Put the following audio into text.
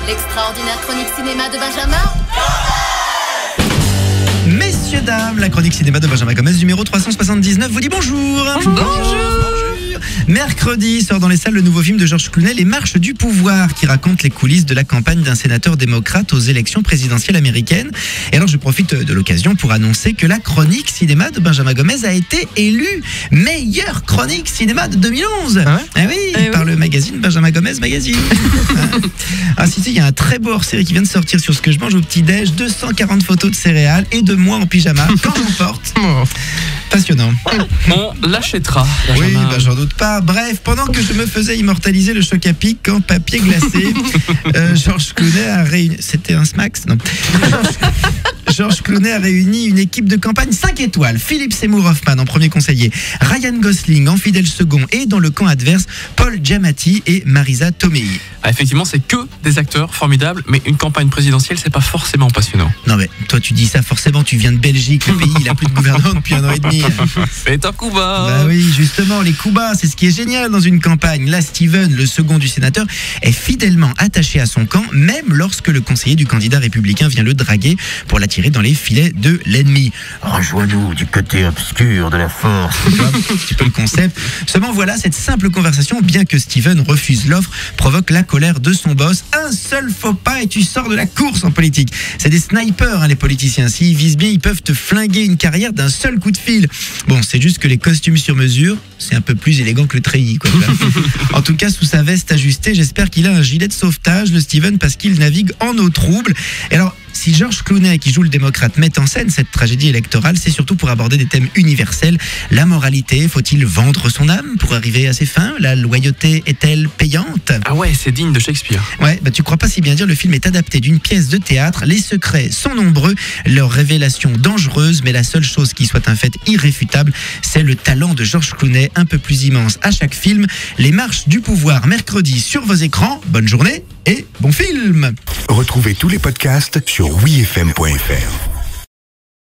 L'extraordinaire chronique cinéma de Benjamin. Messieurs, dames, la chronique cinéma de Benjamin Gomez, numéro 379, vous dit bonjour. Bonjour. Mercredi sort dans les salles le nouveau film de George Clooney, Les Marches du pouvoir, qui raconte les coulisses de la campagne d'un sénateur démocrate aux élections présidentielles américaines. Et alors je profite de l'occasion pour annoncer que la chronique cinéma de Benjamin Gomez a été élue meilleure chronique cinéma de 2011. Ah oui, par le magazine Benjamin Gomez Magazine. Ah si, il y a un très beau hors-série qui vient de sortir sur ce que je mange au petit-déj, 240 photos de céréales et de moi en pyjama quand j'en porte. Passionnant. On l'achètera. Oui, j'en doute pas. Bref, pendant que je me faisais immortaliser le choc à pic en papier glacé, George Clooney a réuni... C'était un Smax ? Non. George Clooney a réuni une équipe de campagne 5 étoiles. Philip Seymour Hoffman en premier conseiller, Ryan Gosling en fidèle second et dans le camp adverse, Paul Giamatti et Marisa Tomei. Ah, effectivement, c'est que des acteurs formidables, mais une campagne présidentielle, c'est pas forcément passionnant. Non mais toi tu dis ça, forcément tu viens de Belgique, le pays il a plus de gouvernement depuis 1 an et demi. Et un coup bas. Bah oui, justement, les coups bas, c'est ce qui est génial dans une campagne. Là, Steven, le second du sénateur, est fidèlement attaché à son camp, même lorsque le conseiller du candidat républicain vient le draguer pour l'attirer dans les filets de l'ennemi. Rejoins-nous du côté obscur de la force. Tu vois, un petit peu le concept. Seulement voilà, cette simple conversation, bien que Steven refuse l'offre, provoque la colère de son boss. Un seul faux pas et tu sors de la course en politique. C'est des snipers, hein, les politiciens. S'ils visent bien, ils peuvent te flinguer une carrière d'un seul coup de fil. Bon, c'est juste que les costumes sur mesure, c'est un peu plus élégant que le treillis, quoi. En tout cas, sous sa veste ajustée, j'espère qu'il a un gilet de sauvetage, le Steven, parce qu'il navigue en eau trouble. Et alors, si George Clooney, qui joue le démocrate, met en scène cette tragédie électorale, c'est surtout pour aborder des thèmes universels. La moralité, faut-il vendre son âme pour arriver à ses fins? La loyauté est-elle payante? Ah ouais, c'est digne de Shakespeare. Ouais, tu crois pas si bien dire, le film est adapté d'une pièce de théâtre. Les secrets sont nombreux, leurs révélations dangereuses, mais la seule chose qui soit un fait irréfutable, c'est le talent de George Clooney, un peu plus immense à chaque film. Les Marches du pouvoir, mercredi sur vos écrans. Bonne journée et bon film. Retrouvez tous les podcasts sur wifm.fr.